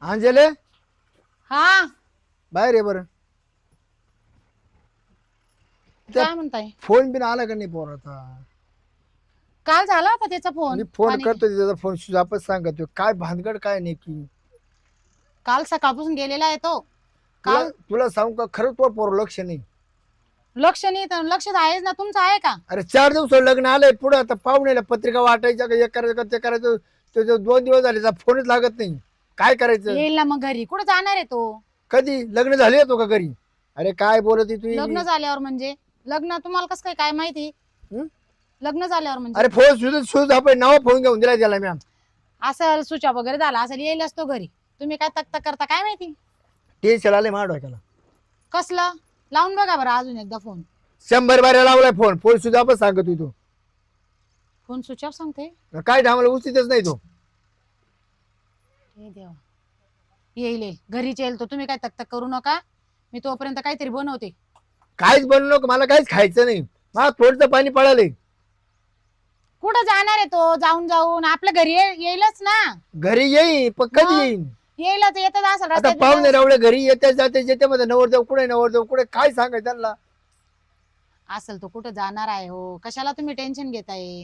अंजले हा बाहेर ये बरं. काय म्हणताय? फोन बिन आला का नाही पोराचा? काल झाला होता त्याचा फोन. मी फोन आणि करतो त्याचा फोन सुजापच सांगतो काय भानगड काय नाही की काल सकाळपासून गेलेला आहे तो. तुला काल तुला सांगू का खरं तो पोर लक्ष नाही. लक्ष नाही तर लक्ष आहेच ना, तुमचं आहे का? अरे 4 दिवस लग्न आलंय पुढे आता पाहुण्याला पत्रिका वाटायच्या का हे करायचं का ते करायचं. त्याचे 2 दिवस झाले त्याचा फोनच लागत नाही. काय करायचं? येईल ना मग घरी. कुठे जाणार आहे तो? कधी लग्न झाले येतो का घरी? अरे काय बोलत आहे तू? लग्न झाल्यावर म्हणजे लग्न तुम्हाला कसं काय माहिती? हं? लग्न झाल्यावर म्हणजे अरे फोन सुज आपण नाव फोन घेऊन दिला त्याला मॅम. असं सुचा वगैरे झाला असेल, येईल असतो घरी. तुम्ही काय तक करता काय माहिती? टेन्शन आले मार डोक्याला. कसलं? लावून बघा बरं अजून एकदा फोन. 100 बाऱ्या लावलाय फोन. फोन सुद्धा आपण सांगत होतो. फोन स्विच ऑफ सांगते. काय आम्हाला उचितच नाही तो. हे देवा. येईल घरीच येईल तो. तुम्ही काय तक करू नका. मी तोपर्यंत काहीतरी बनवते. काहीच बनवू नको, मला काहीच खायचं नाही. मला थोडंसं पाणी पळालंय. कुठं जाणार आहे तो? जाऊन जाऊन आपल्या घरी येईलच ना. घरी येईन पण कधी येईन? येईलच, येतच असेल आता रस्त्यात पाहुणे बिस्त्यात. रावळे घरी येते जाते जेते मध्ये नवर जाऊ कुठे काय सांगायचं त्यांना? असेल तो कुठं जाणार आहे. हो, कशाला तुम्ही टेन्शन घेताय?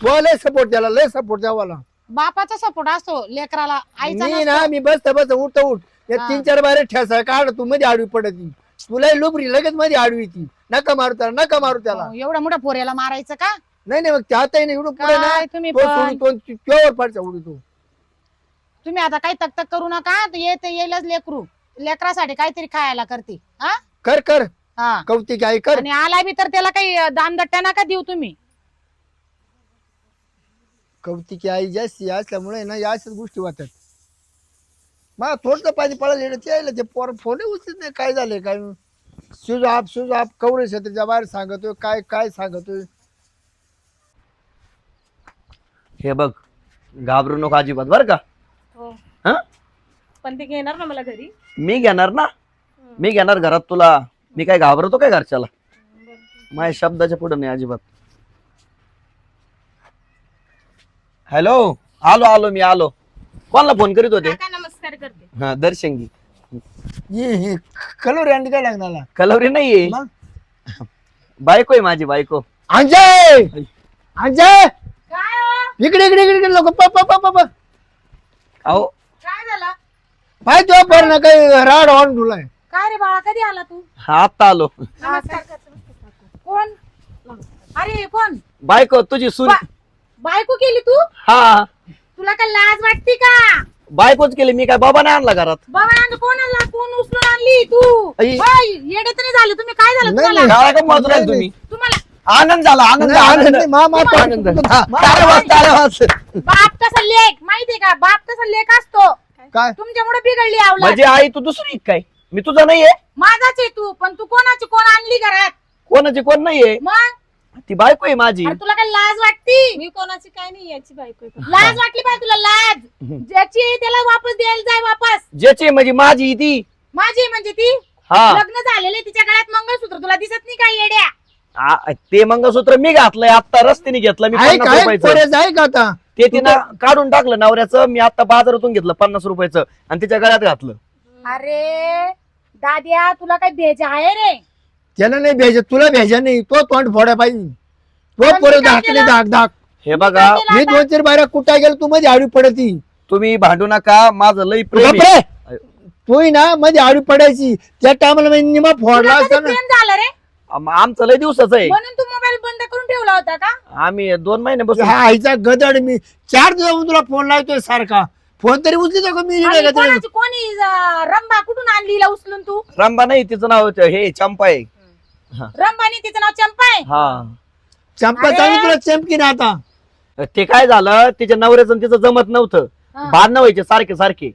तो लय सपोर्ट त्याला, लय सपोर्ट द्यावाला. बापाचा सपोर्ट असतो लेकराला, आईचा मी ना नसतो. मी बसता उठ या हा. 3-4 बारे ठेसा काढ तू मध्ये आडवी पडती. तुला लुबरी लगेच मध्ये आडवी ती. नका मारू त्याला. हो, एवढ्या मोठ्या पोऱ्याला मारायचं का? नाही मग त्यातही नाही एवढं पुढे ना काय तुम्ही तो पण? सोडून तो केवळ पडचा उडतो. तुम्ही आता काही तक करू नका. येईलच लेकरू. लेकरासाठी काहीतरी खायला करते. हा कर हा. कौतिक आई कर. आणि आला बी तर त्याला काही दानदट्ट्या नका देऊ तुम्ही. कौतिकी आई जास्ती असल्यामुळे ना या अशाच गोष्टी वाटतात. मग थोडं पाणी पळायला ते यायला ते पोर फोन उचलत नाही. काय झाले काय सुज आप कवरे क्षेत्राच्या बाहेर सांगतोय काय सांगतोय. हे बघ, घाबरू नको अजिबात बर का. हो. हा, पण ते घेणार ना मला घरी. मी घेणार ना. मी घेणार घरात तुला. मी काय घाबरतो काय घरच्याला? माझ्या शब्दाच्या पुढे नाही अजिबात. हॅलो, आलो मी आलो. कोणाला फोन करीत होते? काका नमस्कार करते. हा, दर्शन घे. हे कलोरी अंडी काय लागणार? कलवरी नाहीये, मग बायको आहे माझी बायको. अंजय काय हो? इकडे लोक अहो, काय झालं? पाय तुला पर ना काही राड ऑन तुलाय. काय रे बाळा, कधी आला तू? हा आत्ता आलो. नमस्कार करते. कोण? अरे कोण? बायको तुझी सून. बायको केली तू? हा, तुला काय लाज वाटते का? बायकोच केली. मी काय बाबा नाही आणला घरात. बाबा कोण आणला? कोण उचलून आणली तू? आई. येडे तर नाही झाले तुम्ही? काय झालं नाही, तुम्हाला? गाळा का मारून राहिले तुम्ही? तुम्हाला आनंद झाला, आनंद आनंद आनंद. ताळेवाज. बाप तसा लेख माहितीये का? बाप तसा लेख असतो. काय तुमच्यामुळे बिघडली आवला. म्हणजे आई तू दुसरी काय? मी तुझा नाहीये. माझाच आहे तू, पण तू कोणाची कोण आणली घरात? कोणाची कोण नाहीये. मग ती बायको आहे माझी. अरे तुला काय लाज वाटती? मी कोणाची काय नाही याची बायको आहे. लाज वाटली पाहिजे तुला. लाज ज्याची आहे त्याला वापस द्यायला जाय. वापस ज्याची म्हणजे माझी ती. माझी म्हणजे ती हा, लग्न झालेले, तिच्या गळ्यात मंगळसूत्र तुला दिसत नाही का येड्या? ते मंगळसूत्र मी घातलंय आता रस्त्याने घेतलं मी 50 रुपयाचं. आहे का आता? ते तिनं काढून टाकलं नवऱ्याचं. मी आता बाजारातून घेतलं 50 रुपयाचं आणि तिच्या गळ्यात घातलं. अरे दाद्या, तुला काय भेजा आहे रे? त्याला नाही भ्यायचं, तुला भ्यायचं नाही. तो तोंड फोड्या पाहिजे. तो पण पोरं मी काय धाकले केलं? धाक हे बघा, केलं मी आता? 2-4 बाऱ्या कुठं गेलो तू मध्ये आडवी पडती. तुम्ही भांडू नका. माझं लई प्रेम आहे. तू ना मध्ये आडवी पडायची. त्या टायमाला निमा फोडला तुला असता कधी ना. प्रेम झालं रे? आमचं लई दिवसाचं आहे. म्हणून तू मोबाईल बंद करून ठेवला होता का? आम्ही 2 महिने बसून. हा आईचा गदड. मी 4 दिवस तुला फोन लावतोय सारखा. फोन तरी उचली का मी? आणि कोणाची कोणी रंबा कुठून आणली हिला उचलून तू? रंबा नाही, तिचं नाव हे चंपा आहे. रंबानी तिचं नाव चंपा आहे. हा, चंपा अरे. चांगली तुला चमकी ना आता. ते काय झालं, तिच्या नवऱ्याचं आणि तिचं जमत नव्हतं. हा. भांडणं व्हायचे सारखे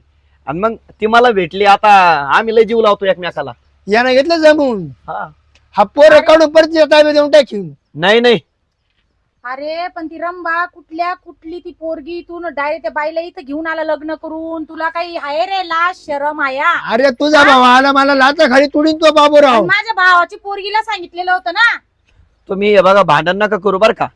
आणि मग ती मला भेटली. आता आम्ही लय जीव लावतो एकमेकाला. यानं घेतलं जमून. हा, हा पोरं काढून परत ताब्यात देऊन टाकीन. नाही अरे पण ती रंबा कुठली ती पोरगी? तू डायरेक्ट त्या बाईला इथं घेऊन आला लग्न करून. तुला काही आहे रे लाज शरम आया? अरे तुझा भाऊ आला मला लाचा खाली तुडीन तो बाबूराव. आणि माझ्या भावाची पोरगीला सांगितलेलं होतं ना. तुम्ही हे बघा, भांडण नका करू बर का.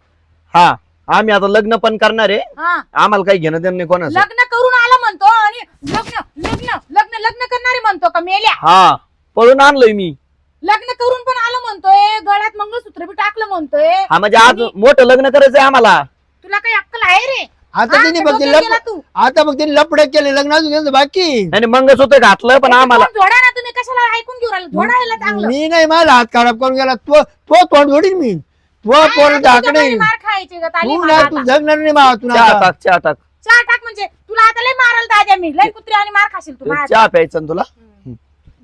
हा, आम्ही आता लग्न पण करणार आहे. हा, आम्हाला काही घेणं देणं नाही कोणाचं. लग्न करून आला म्हणतो आणि लग्न लग्न लग्न लग्न करणारे म्हणतो का मेल्या? हा पळून आणलोय मी. लग्न करून पण आलं म्हणतोय, गळ्यात मंगळसूत्र बी टाकलं म्हणतोय. हा म्हणजे आज मोठं लग्न करायचंय आम्हाला. तुला काही अक्कल आहे रे? आता हा, त्यांनी का फक्त डोक्यात गेला तू? आता फक्त त्यांनी लपड केले लग्न अजून त्यांचं बाकी. आणि मंगळसूत्र घातलं पण आम्हाला. तोंड झोडा ना तुम्ही, कशाला ऐकून घेऊ राहिला? झोडा ह्याला चांगलं. मी नाही मला हात खराब करून गेला तो तो तोंड जोडीन मी. तो काय पोर आता तुझ्या झाकणे घरी मार खायची गं, ताली तू मार ना आता. तू जगणार नाही मा तू चहा टाक चहा टाक. चहा टाक म्हणजे तुला आता लय मारायला दाद्या मी, लय कुत्री आणि मार खाशील तू माझ्या. चहा प्यायचं ना तुला.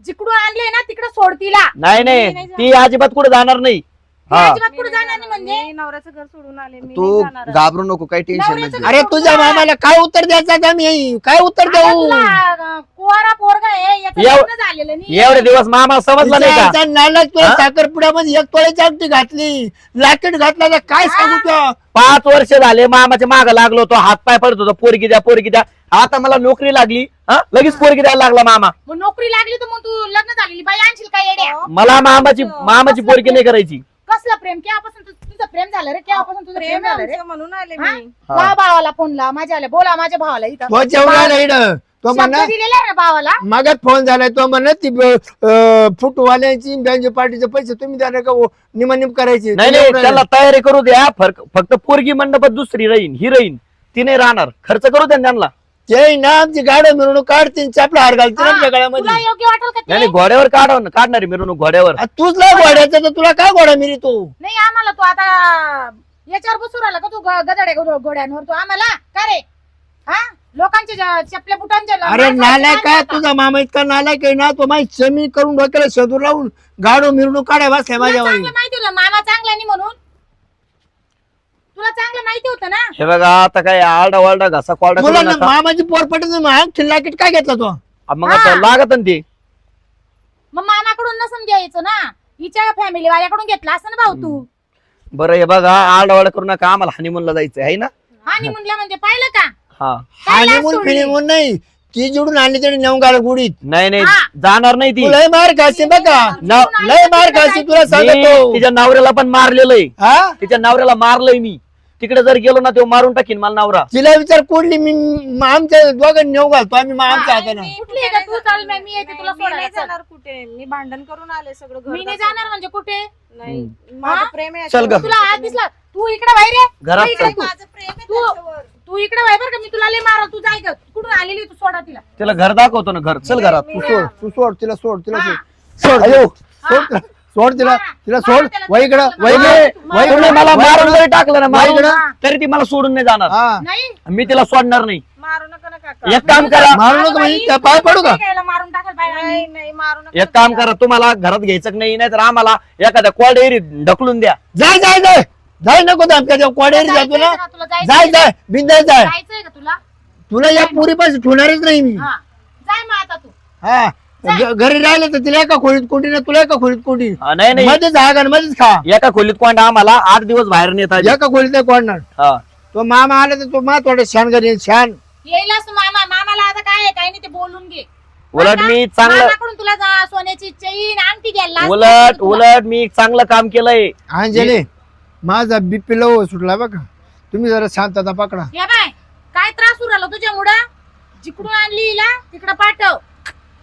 जिकडून आणले ना तिकडे सोड तिला. नाही नाही ती अजिबात कुठे जाणार नाही. ती हा अजिबात कुठे जाणार नाही म्हणजे. मी नवऱ्याचं घर सोडून आले, मी तू नाही जाणार. घाबरू नको, काही टेन्शन नवऱ्याचं नाही. अरे तुझ्या मामाला काय उत्तर द्यायचं आता मी काय उत्तर आता देऊ तुला कुवारा पोरगा आहे, याचं एव- लग्न झालेलं नाही. एवढे दिवस मामा समजला नाही का? तिच्या नालायक तुला हा? साखरपुड्यामध्ये एक तोळ्याची आमटी घातली लाकीट घातला तर काय सांगू तुला? 5 वर्ष झाले मामाच्या माग लागलो होतो, हात पाय पडत होतो, पोरगी द्या पोरगी द्या. आता मला नोकरी लागली, हा लगेच पोरगी द्यायला लागला मामा. मग नोकरी लागली तर मग तू लग्न झालेली बाई आणशील का येड्या? मला मामाची पोरगी नाही करायची. कसलं प्रेम? केव्हापासून तुझं प्रेम झालं रे? केव्हापासून तुझं प्रेम प्रेम झालं रे? आमचं म्हणून आले हा? मी. हा. ला भावाला फोन ला, माझ्या आल्या बोला माझ्या भावाला इथं. तो जेवढा नाही इकडं. तो शब्द म्हणा दिलेला आहे ना भावाला. मागात फोन झालाय तो म्हणत ती फुटवाल्यांची बँक पार्टीचे पैसे तुम्ही द्या का निम करायचे नाही नाही त्याला तयारी करू द्या. फक्त पोरगी मंडपात दुसरी राहीन, ही राहीन, ती नाही राहणार. खर्च करू द्या त्यांना. ते ना आमची गाड्या मिरवणूक काढतील चापला हार घालतील आमच्या तुला गळ्यामध्ये. योग्य वाटेल का नाही ते? नाही, घोड्यावर काढणारी मिरवणूक घोड्यावर. आ, तूच लय घोड्याचा तर तुला काय घोडा मिरी तो नाही आम्हाला तू आता याच्यावर बसून राहिला का तू गदडे घोड्यांवर? तू आम्हाला का रे? हा लोकांचे चपल्या बुटांचे अरे नालाय काय तुझा मामा इतका नालायक आहे ना तो माहिती जमीन करून डोक्याला शोधून लावून गाडो मिरवणूक काढाय बसल्या माझ्या वाई. चांगलं माहिती होतं मामा चांगला नाही म्हणून. तुला चांगलं माहिती होतं ना. हे बघा आता काय आरडा वारडा घासा कोरडा करू मुलांना नका. मामाची पोर पटत लाकीट काय घेतला तो? मग आता लागत ना ते. मग मामाकडून नसून घ्यायचं ना, हिच्या फॅमिली वाल्याकडून घेतला असं ना भाऊ तू. बरं हे बघा आरडा वारडा करू नका, आम्हाला हनीमूनला जायचंय आहे ना. आणि म्हणलं म्हणजे पाहिलं का? हा काय लाज हानिमून सोडली? फिनिमून नाही ती जोडून आणली तरी नेऊन गाड गुडीत. नाही नाही हा. जाणार नाही ती. तू लय मार खाशी बघा लय मार खाशी तुला मी सांगतो. तिच्या नवऱ्याला पण मारलेलंय. हा तिच्या नवऱ्याला मारलंय मी. तिकडे जर गेलो ना तो मारून टाकीन मला नवरा. तिला विचार कोडली मी आमच्या दोघांनी नेऊ घालतो आम्ही आमच्या हाताने. मी कुठली आहे का तू? चाल मी येते तुला नाही, मी नाही सोडायला. चल. जाणार कुठे. मी भांडण करून आले सगळं घर मी नाही दाखवून. जाणार म्हणजे कुठे? नाही माझं हा? प्रेम आहे चल ग. याच्यावर. तुला आज दिसला तू इकडे बाहेर ये. घरात तू इकडे चल. तू. माझं प्रेम आहे तू- त्याच्यावर. तू इकडे बाहेर बरं का, मी तुला लय मारल. तू जाय ग. कुठून आलेली तू? सोडा तिला. तिला घर दाखवतो ना, घर चल घरात. तू सोड तू सोड तिला सोड तिला हा. सोड सोड अयो हा. सोड तिला सोड तिला हा. तिला मारा सोड त्याला, वय इकडं त्याला वय मारा. इकडं मारा. तुम्ही मला मारून जरी टाकलं ना मारून इकडं. तरी ती मला सोडून नाही जाणार. हा नाही मी तिला सोडणार नाही. मारू नका ना काका. एक काम करा, मारू नको म्हणजे त्या पाय पडू का? मारून टाकाल बाहेर. नाही नाही मारू नका. एक काम करा, तुम्हाला घरात घ्यायचं नाही, नाहीतर आम्हाला एखाद्या कोल्ड एरियात ढकलून द्या. जाय जाय जाय जाय नको आमच्या कोड्यारी जातो ना तुला जाय जाय बिंदाय जाय जायचंय का तुला? तुला या पुरी पासून ठेवणारच नाही मी. हा जाय मग आता तू. हा घरी राहिलं तर तिला एका खोलीत कोंडी ना तुला एका खोलीत कोंडी नाही नाही, मध्येच जागा मध्येच खा एका खोलीत कोंडा आम्हाला 8 दिवस बाहेर नेत आली. एका खोलीत नाही कोणणार. हा. तो मामा आला तर तो मा थोडं छान घरी छान येईलच तू मामा. मामाला आता काय आहे, काही नाही ते बोलून घे. उलट मी चांगलं मामाकडून तुला सोन्याची चैन अंगठी घ्यायला लाज उलट वाटते तुला. उलट मी चांगलं काम केलंय. अंजली माझा बीपी लो सुटला बघा तुम्ही जरा शांतता पकडा. या बाय काय त्रास उराला तुझ्यामुळं? जिकडून आणली हिला तिकडं पाठव.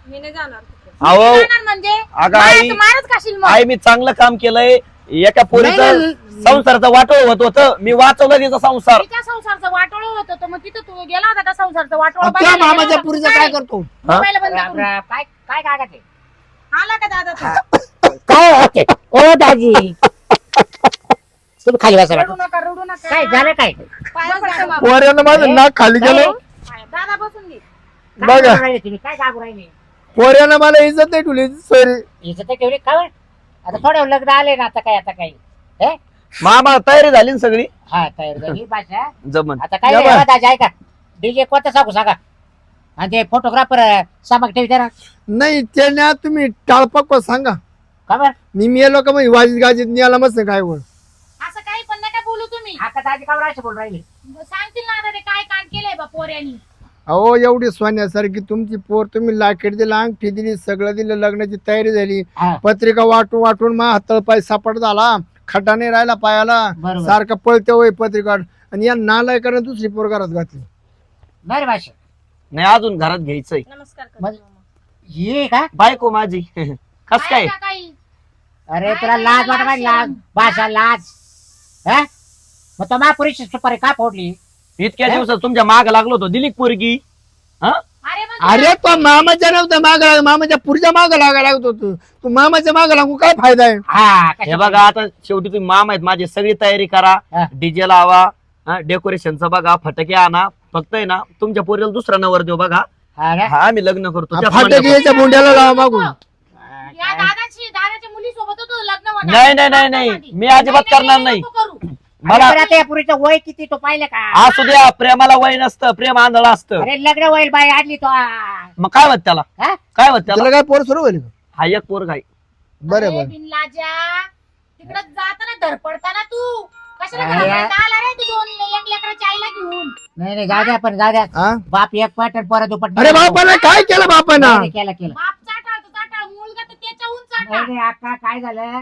मी नाही जाणार कुठे. अहो जाणार म्हणजे अगं आई- मारत- मारच खाशील मग. आई मी चांगलं काम केलंय. एका पोरीचं नाही, नाही. संसाराचं वाटोळ होत होतं, मी वाचवलं तिचा संसार. तिच्या संसारचं वाटोळ होतं तर मग तिथं तू गेला होता का संसारचं वाटोळ त्या बघायला गेला मामाच्या होता? पुरीचं काय करतो? मोबाईल बंद करून. काय काय काय काय आला का दादा तू? काय होते ओ दाजी तुम्ही खाली बसा रडू नका रडू नका. काय झालं काय पाया पडतो मामा. पोऱ्यानं माझं नाक खाली गेलं दादा बसून घे. काय बघा. करू राहिले तुम्ही काय सांगू राहिले पोऱ्यानं मला इज्जत नाही ठेवली सॉरी. इथं तर ठेवली का आता थोडं लग्न आले ना आता काय हे मामा तयारी झाली ना सगळी. हा तयार झाली भाषा जमन आता काय या नाही, बा. हो दाजी ऐका डीजे कोणतं सांगू सांगा आणि ते फोटोग्राफर सामक ठेवी जरा नाही त्याने तुम्ही टाळपक सांगा का बरं मी मेलो का मग वाजीत गाजीत नियाला मस्त काय वर असं काही पण नका बोलू तुम्ही. आता दाजी का बरं असं बोल राहिले सांगतील ना आता ते काय कांड केलंय बा पोऱ्यानी. अहो एवढी सोन्यासारखी तुमची पोर तुम्ही लाकेट दिला अंगठी दिली सगळं दिलं लग्नाची तयारी झाली हा पत्रिका वाटून वाटून मा हातळ पाय सापड झाला खटाने राहिला पायाला बरोबर. सारखं पळते होय पत्रिका आणि या नालायकाने दुसरी पोर घरात घातली. बरं भाषा नाही अजून घरात घ्यायचंय. नमस्कार करा मग- मामा. ये का बायको माझी कस काय का काही अरे काय तुला काय लाज वाटत लाज नाही लाज शरम? भाषा लाज हा मग तो महापुरुष सुपारी का फोडली इतक्या दिवसात तुमच्या माग लागलो होतो दिली का पोरगी? हा अरे मग अरे तो मामाच्या नव्हता माग मामाच्या पुढच्या माग लागायला लागत होतो. तू मामाच्या माग लागू काय फायदा आहे? हा हे कशा- बघा आता शेवटी तुम्ही मामा आहेत माझी सगळी तयारी करा. हा. डीजे लावा, डेकोरेशनचं बघा, फटाके आणा. फक्त आहे ना तुमच्या पोरीला दुसरा नवर देऊ बघा. हा ना? हा आम्ही लग्न करतो त्याच फाटक मंडपात. याच्या बोंड्याला लावा मागून. या दादाच्या मुली सोबत होतो लग्न होणार. नाही नाही नाही नाही मी अजिबात करणार नाही. नको करू. मला अरे, आता या पुरीचं वय किती तो पाहिलं का असू द्या प्रेमाला वय नसतं, प्रेम आंधळ असतं. अरे लग्न होईल बाई आणली तो मग काय होत त्याला? हा? काय होत त्याला? त्याला काय पोर सुरू होईल? हा एक पोरगा आहे. बरं अरे बरं बिनलाजा तिकडे जाताना धडपडताना तू कशाला अरे. घरापर्यंत आला रे तू 2 एक लेकराच्या आईला घेऊन. नाही नाही जाऊ द्या पण जाऊ द्या हा? बाप एक पाट आणि परत दुपट अरे बापानं काय केलं बापानं? केलं केलं बाप चाटाळ मुलगा तर त्याच्याहून नाही चाटाळ. नाही, अक्का काय झालं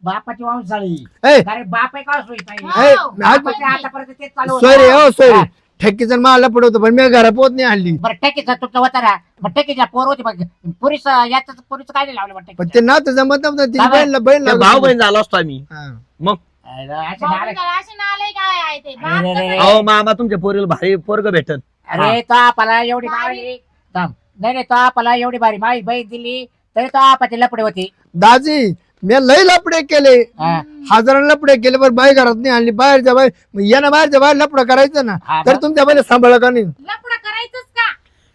बापाची वंशाळी ए, अरे बाप आहे का सोयी पाहिजे ए, हो, बापाचं आतापर्यंत तेच चालू होतं. सोयरे हो सोयरे ठेकीचं मला पडवतो पण मी घरा पोत नाही आणली. बरं टकीचं तुमचं होतं ना मग टकीच्या पोर होती बघ पुरीच याच पुरीचं काय नाही लावलं बरं पण टकीचं? ते नातं जमत नव्हतं. तिची बाबा, बहीण ते भाऊ बहीण झालो असतो आम्ही. हा. मग अरे, असं भाऊ नालायक. बिचारा असे नालाय काय आहे ते बाप अरे, अरे, कसं अरे. अहो मामा तुमच्या पोरीला भारी पोरग भेटन. अरे तो आपला एवढी बारी. भारी थांब. नाही नाही तो आपला एवढी भारी माझी बहीण दिली तरी तो आपाची लपडे होती दाजी मी लई लपडे केले, हा. हजाराला लपडे केले पण बाई घरात नाही आणली. बाहेरच्या बाहेर मग यानं बाहेरच्या बाहेर लपडं करायचं ना हा, तर मग? तुमच्या बाईला सांभाळ का नाही? लफडं करायचंच का?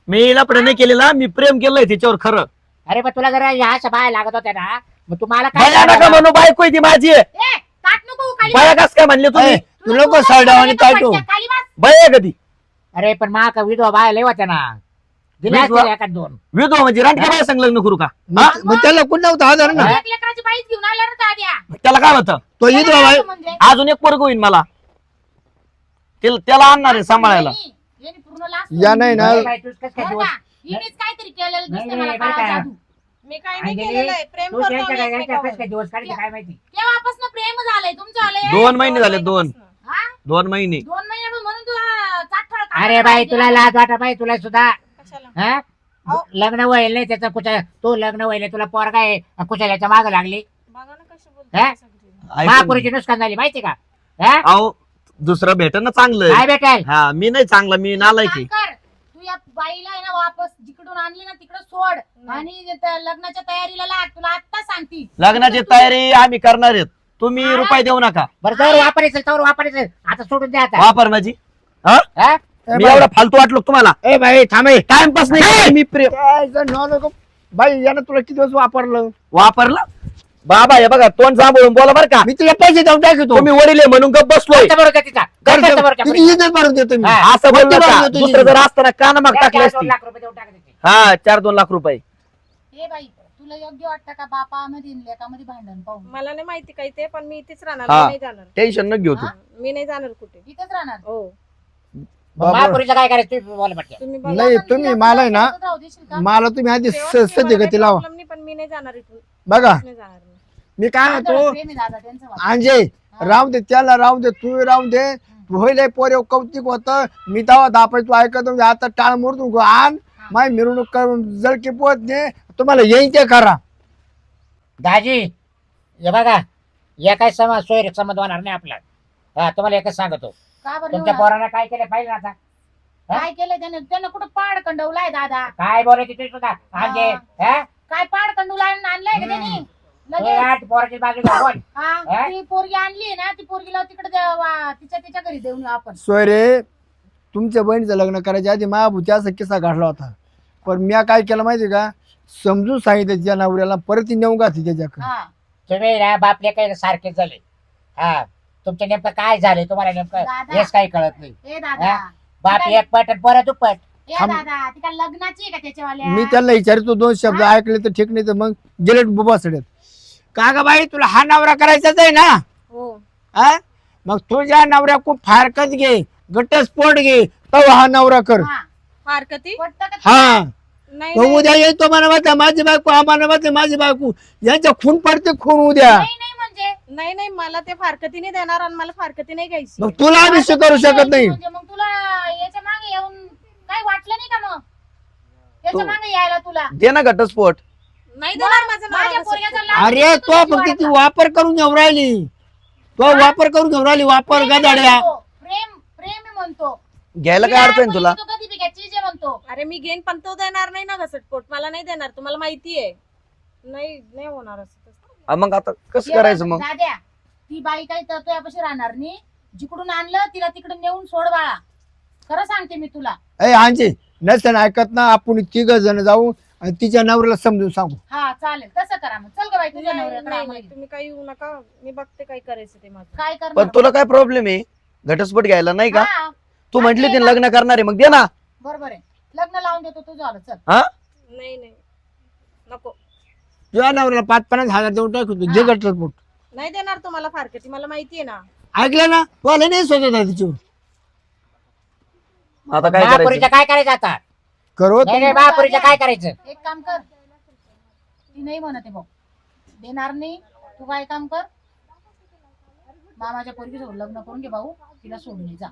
मी लपडे नाही केलेला, मी प्रेम केलंय तिच्यावर खरं. अरे पण तुला जरा ह्या अशा बाया लागत होत्या ना मग तुम्हाला बाया नका म्हणू, बायको आहे ती माझी आहे. ए ताट नको खाली बाया कस काय म्हणले तुम्ही? ए, तू नको साडा आणि ताटू. खाली बस. बाया आहे कधी अरे पण मा का विधवा बाया लय होत्या ना दिल्या विधवा? असतील एखाद दोन विधवा म्हणजे रानटी बाया संग लग्न करू का? हा? मग त्याला कोण नव्हतं आधार ना. एक लेकराची बाईच घेऊन आल्या रे दाद्या. त्याला काय होतं? तो इथला बाई म्हणजे अजून एक पोरग होईल मला. त्याला आणणार आहे सांभाळायला. यांनी पूर्ण लास्ट या नाही ना बाई, बाई, तूच कसं काय बरं दिवस का? हिनेच काहीतरी केलेलं दिसतंय नाही, मला नाही, काळा बरं का? जादू. मी काही नाही अंजली, केलेलं आहे. प्रेम तू करतो त्यांच्या आम्ही घरच्या एकमेकावर. कसं काय दिवस काढते काय माहिती तेव्हापासून प्रेम झालंय तुमचं आलंय 2 महिने झाले. 2 महिने 2 महिन्यापासून म्हणून तुला चाटफळ अरे बाई तुला लाज वाटा बाई तुला सुद्धा कशाला? हा? लग्न व्हायला नाही त्याचं कुठं तो लग्न व्हायला तुला पोरगा आहे कुशाल्याच्या माग लागली बघा ना कशी हा? बोलते सगळी. महापुरीची नुकसान झाली माहिती का हा? अहो दुसरं भेटन ना चांगलं. काय भेटेल हा मी नाही चांगला, मी नालायक आहे. कर तू या बाईला आहे ना वापस जिकडून आणली ना तिकडे सोड आणि लग्नाच्या तयारीला लाग. तुला आता सांगती लग्नाची तयारी आम्ही करणार आहेत. तुम्ही रुपये देऊ नका. बरं जर वापरायचं तर वापरायचं आता सोडून द्या आता वापर माझी. हा? हा? मी एवढा फालतू वाटलो का तुम्हाला? ए बाई थांबे टाइमपास नाही मी प्रेम नको बाई यानं तुला किती दिवस वापरलं? वापरला. बाबा हे बघा तोंड सांभाळून बोला बरं का. मी तुला पैसे देऊन टाकतो. तुम्ही वडील आहे म्हणून गप बसलोय. खर्च बरोबर तिचा खर्च बरोबर त्या किती इज्जत भरून देतो मी. हा. असं बोल कोणती नका. बाजू तुझी? दुसरं जर असताना कान मग टाकले पोरीच्या. 2 असती. लाख रुपये देऊन टाकायचे हा 4-2 लाख रुपये. हे बाई तुला योग्य वाटतं का बापामध्ये आणि लेकामध्ये भांडण पाहून मला नाही माहिती काही ते, पण मी इथेच राहणार. हा. मी नाही जाणार. टेन्शन न घेऊ तू. हा? मी नाही जाणार कुठे. इथेच राहणार हो बाबा. महापुरीचं काय करायचं तुम्ही बोला पटकन तुम्ही बघा. नाही तुम्ही मला आहे ना सोबत राहू देशील का? मला तुम्ही आधी तेव्हा तुम्ही मला सध्या काही गती लावा. problem नाही, पण मी नाही जाणार इथून. बघा नाही जाणार मी. मी काय आदळ म्हणतो प्रेम आहे दादा त्यांचं वाटतं. अंजे राहू दे त्याला राहू दे तू राहू दे होईल पोरे कौतिक होत मी तेव्हा दापाय तू ऐकत होते. आता टाळ मोडतो आण माय मिरवणूक करून जळकी पोहत ने तुम्हाला येईन ते करा. दाजी हे बघा या काय समाज सोयरे समज होणार नाही आपला हा तुम्हाला एकच सांगतो का बरं तुमच्या एवढं? पोरानं काय केलं पाहिजे ना आता काय केलं त्याने त्यानं कुठं पाड कंडवलाय दादा काय बोलायचे ते सुद्धा म्हणजे हा? काय पाड कंडूला आणलाय का त्यांनी लगेच आठ पोराची बाजू घ्या, बोल हा ती पोरगी आणली ना ती पोरगीला तिकडे तिच्या घरी देऊन येऊ आपण. सोयरे तुमच्या बहिणीचं लग्न करायच्या आधी महाभूती असा किस्सा घडला होता पण मी काय केलं माहिती का समजून सांगितलं तिच्या नवऱ्याला परत ती नेऊन घातली त्याच्याकडे. हा तुम्ही ना बापले काही सारखेच झाले हा तुमचं नेमकं काय झाले तुम्हाला नेमकं दादा. हेच काही कळत नाही ए दादा बाप काय? एक पट आणि परत दुप्पट ए थांब. दादा ती काय लग्नाची आहे का त्याच्यावाल्या मी त्यांना विचारतो 2 शब्द ऐकले तर ठीक नाही तर मग गेले बुबासड्यात. का ग बाई तुला हा नवरा करायचाच आहे ना हो हा? मग तुझ्या नवऱ्या खूप फारकत घे घटस्फोट घे तो हा नवरा कर. हा फारकती पटतं का हा नाही तो नाही उद्या येतो मला वाटतं माझी बायको आम्हाला वाटतं माझी बायको यांच्या खून पडते खून उद्या. नाही नाही म्हणजे नाही नाही मला ते फारकती नाही देणार आणि मला फारकती नाही घ्यायची. मग तुला आम्ही करू शकत नाही. म्हणजे मग तुला याच्या मागे येऊन काही वाटलं नाही का मग त्याच्या मागे यायला तुला दे ना घटस्फोट. नाही देणार माझा माझ्या नवरा पोरग्याचा घटस्फोट. लाभ अरे घेतो तो तुझी फक्त ती वाढता. वापर करून घेऊन राहिली, तो वापर करून घेऊन राहिली, वापर प्रेम गदाड्या. म्हणतो, प्रेम प्रेम आहे म्हणतो. घ्यायला काय अडचण तुला? तो कधी बी घ्या, चीज आहे म्हणतो. अरे मी घेईन पण तो देणार नाही ना घटस्फोट. मला नाही देणार, तुम्हाला माहिती आहे. नाही होणार असं तसं. मग आता कसं ये करायचं बघ, मग? दाद्या ती बाई काही तर तुझ्यापाशी राहणार नाही. जिकडून आणलं तिला तिकडे नेऊन सोड बाळा. खरं सांगते मी तुला. ए आणचे नसेल ऐकत ना, आपण 3 जण जाऊ आणि तिच्या नवऱ्याला समजून सांगू. हा चालेल तसं करा मग. चल ग बाई तुझ्या नाही, नवऱ्याकडे नाही, आम्हाला नाही, घे. तुम्ही काही येऊ नका. मी बघते काय करायचं ते माझं. काय पण करणार? तुला काय प्रॉब्लेम आहे घटस्फोट घ्यायला, नाही का? हा, तू म्हंटली आणलंय ते ना. लग्न करणार आहे, मग दे ना. बरोबर आहे. लग्न लावून देतो तुझं आलं. चल हा नाही नको. तुझ्या नवऱ्याला 5-50 हजार देऊन टाकू तू, जे घटस्फोट. नाही देणार तुम्हाला फारकती. मला माहितीये ना. ऐकलं ना, तुला नाही सोचत आहे तिच्यावर. आता काय महापुरीचं करायचं? काय करायचं आता? करो नाही नाही, महापुरीचं काय करायचं? एक काम कर. ती नाही म्हणते भाऊ देणार नाही. तू काय काम कर, मामाच्या पोरगी सोबत लग्न करून घे भाऊ. तिला सोडून ये जा.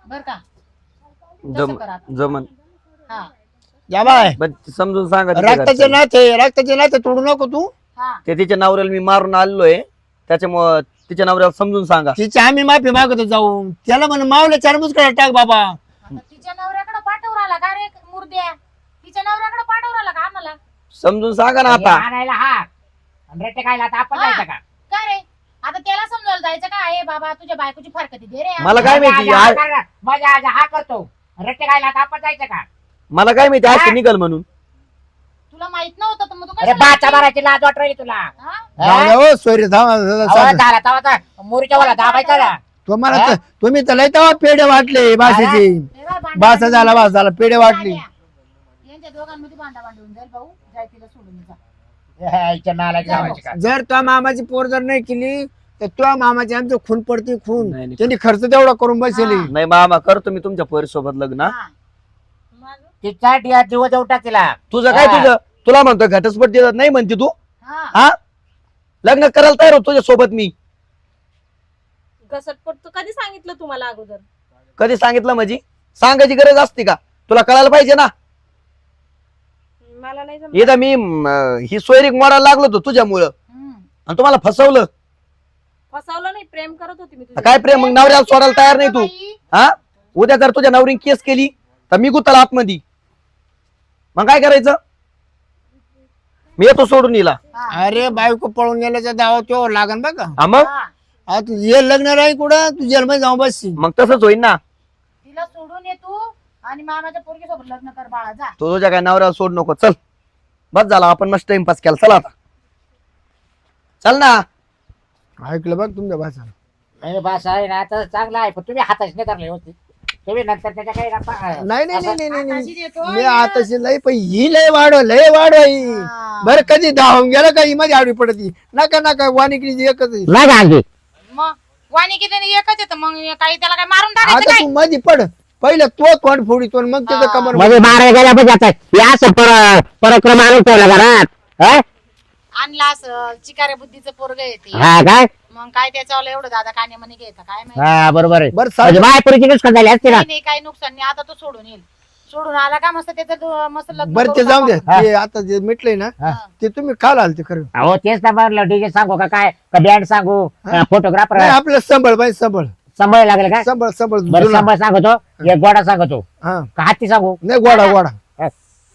बर का? तसं कर आता. जमन. हा या बाय, पण समजून सांगा तिच्या रक्ताचे घरच्यांना. रक्ताचे नाते तोडू नको तू. हा ते तिच्या नवऱ्याला मी मारून आलोय, त्याच्यामुळे तिच्या नवऱ्याला समजून सांगा. तिची आम्ही माफी मागतो जाऊन. त्याला म्हण मावले 4 मुसकडे टाक बाबा. आता तिच्या नवऱ्याकडे पाठवू राहिला का रे मुर्द्या? तिच्या नवऱ्याकडे पाठवू राहिला का आम्हाला? समजून सांगा ना हे आता. आणायला हा आणि रट्टे खायला आता आपण हा. जायचं का? का रे आता त्याला समजायला जायचं का? हे बाबा तुझ्या बायकोची फारकती दे रे. मला काय माहिती माझ्या आज- हा करणार, माझ्या आज हा करतो रट्टे खायला आता आपण जायचं का? मला काय माहिती आज निघल म्हणून. तुला माहित नव्हतं तर मग तू अरे कशाला बाचा लागली? मारायची लाज वाट राहिली तुला. हा? जाऊ द्या हो, सोयरे थांबा. अहो, झाला तवा मोरीच्या वाला दाबायचा ना. तुम्हाला हा? तुम्ही तर लय तेव्हा पेढे वाटले बाशीचे. हे बघ, भांडण बासा झाला, बास झाला, पेढे वाटली. यांच्या दोघांमध्ये भांडा भांडून जाईल भाऊ. जाय तिला सोडून ये जा. इच्छा नालायक लावायची का? जर तुझ्या मामाची पोर जर नाही केली तर तुझ्या मामाची आमचं खून पडते खून. नाही, नाही. त्यांनी खर्च तेवढा करून बसली. हा. नाही मामा, करतो मी तुमच्या पोरीसोबत लग्न. हा. माझं तिचा जीव देऊ टाक तिला. तुझं काय? हा. तुझं तुला म्हणतो घटस्फोट देतात नाही म्हणते तू. हा. हा लग्न करायला तयार होतो तुझ्या सोबत मी. घटस्फोट तर कधी सांगितलं तुम्हाला अगोदर? कधी सांगितलं म्हणजे? सांगायची गरज असते का? तुला कळायला पाहिजे ना. मला नाही जमलं. एकदा मी ही सोयरीक मोडायला लागलो होतो तुझ्यामुळं हम्म. आणि तुम्हाला फसवलं. फसवलं नाही, प्रेम करत होती मी तुझ्या. काय प्रेम? मग नवऱ्याला सोडायला तयार नाही तू. बाई, हा उद्या जर तुझ्या नवरीने केस केली तर मी गुत्ताला आतमध्ये. मग काय करायचं? मी येतो सोडून हिला. हा. अरे बायको पळून गेल्याच्या दावा तो लागन बघा. हा मग हा. आता हे लग्न राही कुठं तू जेलमध्ये जाऊन बसशी. मग तसंच होईल ना. तिला सोडून ये तू आणि मामाच्या पोरगी सोबत लग्न कर बाळा. जा. तो तुझ्या काय नवऱ्याला सोड नको. चल बस झाला, आपण मस्त टाइमपास केला. चला आता चल ना. ऐकलं बघ तुमच्या भाषा. नाही बस आहे ना तर चांगला आहे, पण तुम्ही हाताच नाही धरले होते. तुम्ही नंतर त्याच्या काही नाही नाही नाही नाही आताशी नाही देतो. मी आताशी लय पण ही लय वाढ ही. हा. बरं कधी धावून गेलं का ही मध्ये आडवी पडती. नका नका वाणिकडीची एकच आहे. नाही गांधी मग वाणी किती एकच येतं मग काही त्याला काय मारून टाकायचं आता काय? तू मध्ये पड. पहिलं तो तोंड फोडीतो मग त्याचं हा. कमर. म्हणजे मारायला गेल्या पण जात या असं पराक्रम आणून ठेवला घरात. हा? आणला असं चिकाऱ्या बुद्धीचं पोरग येते. हा काय? मग काय त्याच्यावर एवढं दादा काने म्हणे घ्यायचं काय माहिती. हा बरोबर आहे. बरं म्हणजे साहेब, मायपुरीची नुकसान झाली असते ना. नाही नाही, काही नुकसान नाही. आता तो सोडून येईल. सोडून आला का मस्त त्याचं मस्त लग्न बरं ते करून जाऊ दे. टाका. ते आता जे मिटलंय ना हा. ते तुम्ही काल आलते खरं. अहो तेच ना म्हणलं डीजे सांगू का काय का बँड सांगू फोटोग्राफर नाही आपलं संभळ बाई संभळ सांभाळ लागेल का? संभळ संभळ बरं जुना. सांभाळ सांगतो, एक गोडा सांगतो हा का हत्ती सांगू? नाही गोडा गोडा.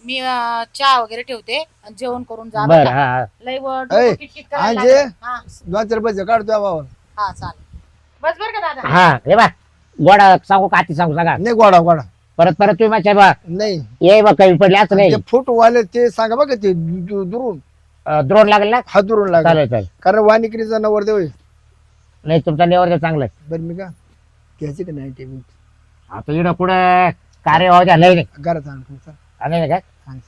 मी चहा वगैरे ठेवते आणि जेवण करून जा बरं बरं का? हा लय वर ऐ, डोकं किटकिट करायला आजे. लागलं. हा 2-4 पैसे काढतो बाबा. हा चालेल. बस बरं का दादा. हा हे बा गोडा सांगू का हत्ती सांगू सांगा. नाही गोडा गोडा परत तुम्ही माझ्या बा नाही. ये बा कमी पडले असं नाही ते फुटवाले ते सांगा बघा ते दुरून द्रोण लागेल ना. हात दुरून लागला. चालेल चालेल. कारण वाणिकडीचा नवर देव आहे. नाही तुमचा निवर चांगला आहे. बरं मी का घ्यायची का नाही ते आता इकडं पुढं कार्य व्हायचं नाही घरात आणून नाही का? सांग